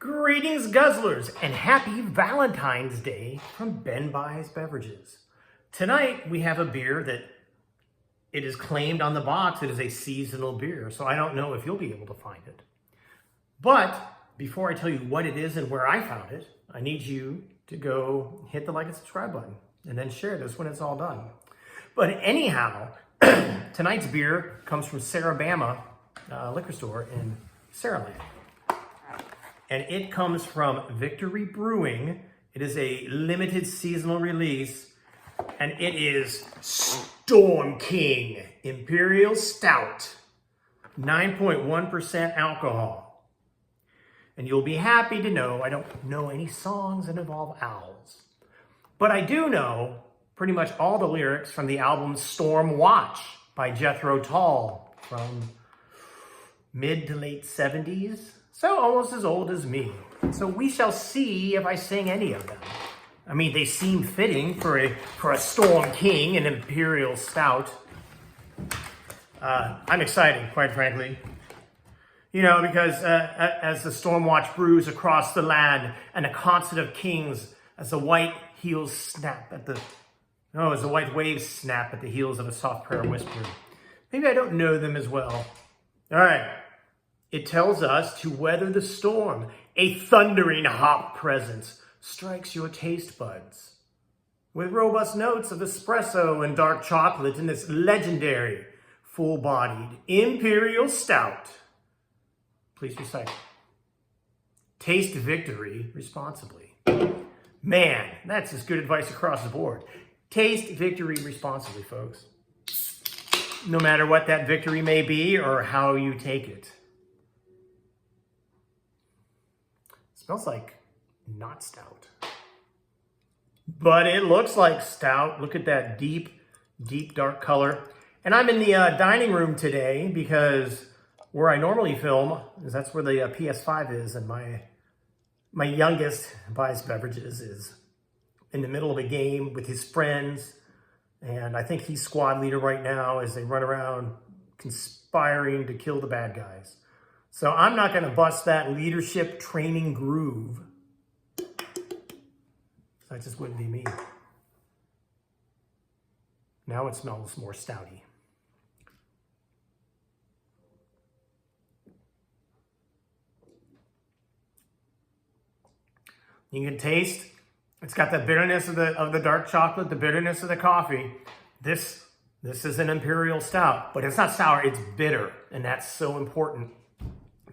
Greetings, guzzlers, and happy Valentine's Day from Ben Buys Beverages. Tonight, we have a beer that it is claimed on the box it is a seasonal beer, so I don't know if you'll be able to find it. But before I tell you what it is and where I found it, I need you to go hit the like and subscribe button and then share this when it's all done. But anyhow, tonight's beer comes from Sarabama liquor store in Saraland. And it comes from Victory Brewing. It is a limited seasonal release, and it is Storm King Imperial Stout, 9.1% alcohol. And you'll be happy to know I don't know any songs that involve owls. But I do know pretty much all the lyrics from the album Stormwatch by Jethro Tull from mid to late 70s. So almost as old as me. So we shall see if I sing any of them. I mean, they seem fitting for a Storm King, an Imperial Stout. I'm excited, quite frankly. You know, because as the Stormwatch brews across the land, and a concert of kings, as the white heels snap at the... No, as the white waves snap at the heels of a soft prayer whisper. Maybe I don't know them as well. All right. It tells us to weather the storm. A thundering hop presence strikes your taste buds with robust notes of espresso and dark chocolate in this legendary, full-bodied Imperial Stout. Please recite. Taste Victory responsibly. Man, that's just good advice across the board. Taste Victory responsibly, folks. No matter what that victory may be or how you take it. Smells like not stout. But it looks like stout. Look at that deep, deep dark color. And I'm in the dining room today because where I normally film, is that's where the PS5 is, and my youngest buys beverages is in the middle of a game with his friends. And I think he's squad leader right now as they run around conspiring to kill the bad guys. So I'm not going to bust that leadership training groove. That just wouldn't be me. Now it smells more stouty. You can taste, it's got the bitterness of the dark chocolate, the bitterness of the coffee. This is an Imperial Stout, but it's not sour, it's bitter. And that's so important.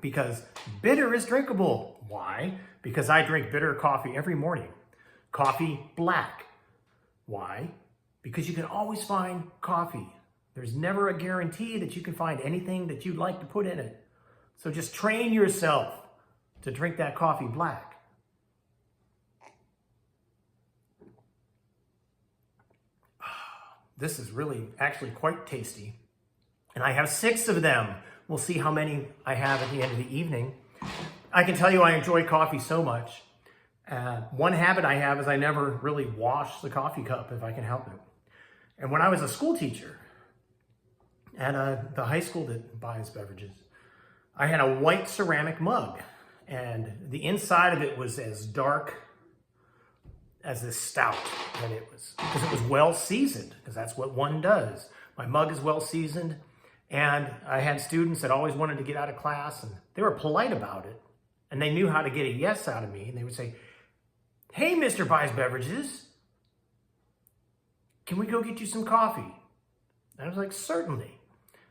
Because bitter is drinkable. Why? Because I drink bitter coffee every morning. Coffee black. Why? Because you can always find coffee. There's never a guarantee that you can find anything that you'd like to put in it. So just train yourself to drink that coffee black. This is really actually quite tasty. And I have 6 of them. We'll see how many I have at the end of the evening. I can tell you I enjoy coffee so much. One habit I have is I never really wash the coffee cup if I can help it. And when I was a school teacher at the high school that buys beverages, I had a white ceramic mug. And the inside of it was as dark as this stout that it was. Because it was well seasoned, because that's what one does. My mug is well seasoned. And I had students that always wanted to get out of class, and they were polite about it. And they knew how to get a yes out of me. And they would say, "Hey, Mr. Buys Beverages, can we go get you some coffee?" And I was like, "Certainly."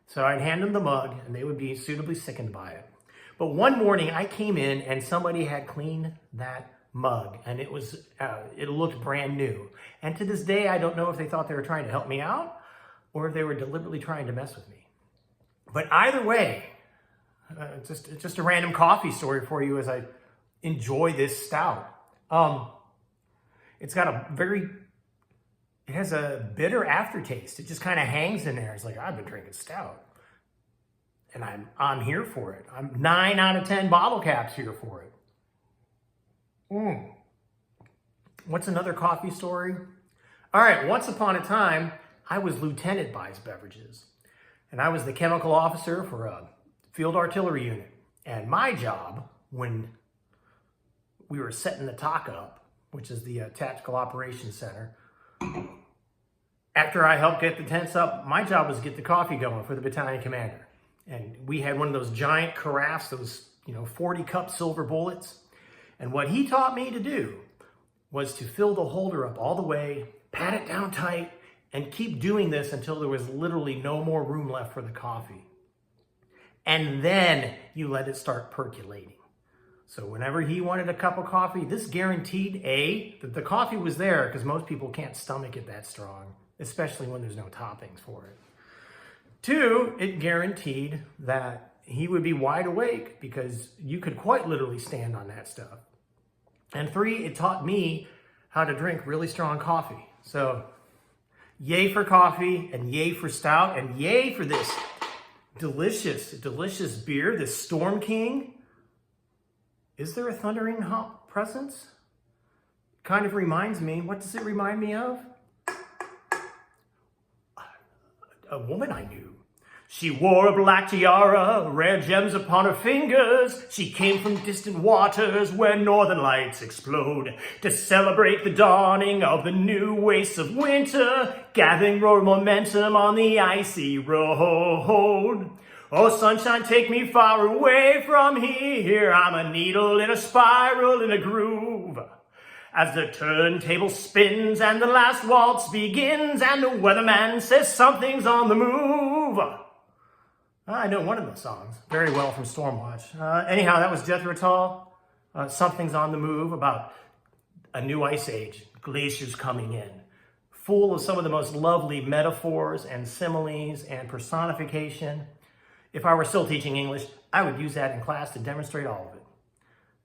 So I'd hand them the mug, and they would be suitably sickened by it. But one morning, I came in, and somebody had cleaned that mug. And it looked brand new. And to this day, I don't know if they thought they were trying to help me out, or if they were deliberately trying to mess with me. But either way, just a random coffee story for you as I enjoy this stout. It has a bitter aftertaste. It just kind of hangs in there. It's like, I've been drinking stout. And I'm here for it. I'm 9 out of 10 bottle caps here for it. What's another coffee story? All right, once upon a time, I was Lieutenant Buys Beverages. And I was the chemical officer for a field artillery unit. And my job, when we were setting the TOC up, which is the Tactical Operations Center. After I helped get the tents up, my job was to get the coffee going for the battalion commander. And we had one of those giant carafes, those 40-cup silver bullets. And what he taught me to do was to fill the holder up all the way, pat it down tight, and keep doing this until there was literally no more room left for the coffee. And then you let it start percolating. So whenever he wanted a cup of coffee, this guaranteed, A, that the coffee was there, because most people can't stomach it that strong, especially when there's no toppings for it. 2, it guaranteed that he would be wide awake because you could quite literally stand on that stuff. And 3, it taught me how to drink really strong coffee. So yay for coffee, and yay for stout, and yay for this delicious, delicious beer, this Storm King. Is there a thundering hop presence? Kind of reminds me, what does it remind me of? A woman I knew. She wore a black tiara, rare gems upon her fingers. She came from distant waters where northern lights explode to celebrate the dawning of the new wastes of winter, gathering road momentum on the icy road. Oh, sunshine, take me far away from here. I'm a needle in a spiral in a groove. As the turntable spins and the last waltz begins and the weatherman says something's on the move. I know one of the songs very well from Stormwatch. Anyhow, that was Jethro Tull. Something's on the move, about a new ice age, glaciers coming in, full of some of the most lovely metaphors and similes and personification. If I were still teaching English, I would use that in class to demonstrate all of it,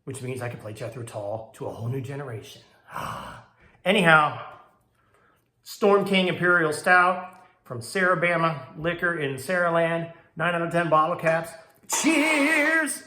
which means I could play Jethro Tull to a whole new generation. Anyhow, Storm King Imperial Stout from Sarabama Liquor in Saraland, 9 out of 10 bottle caps. Cheers!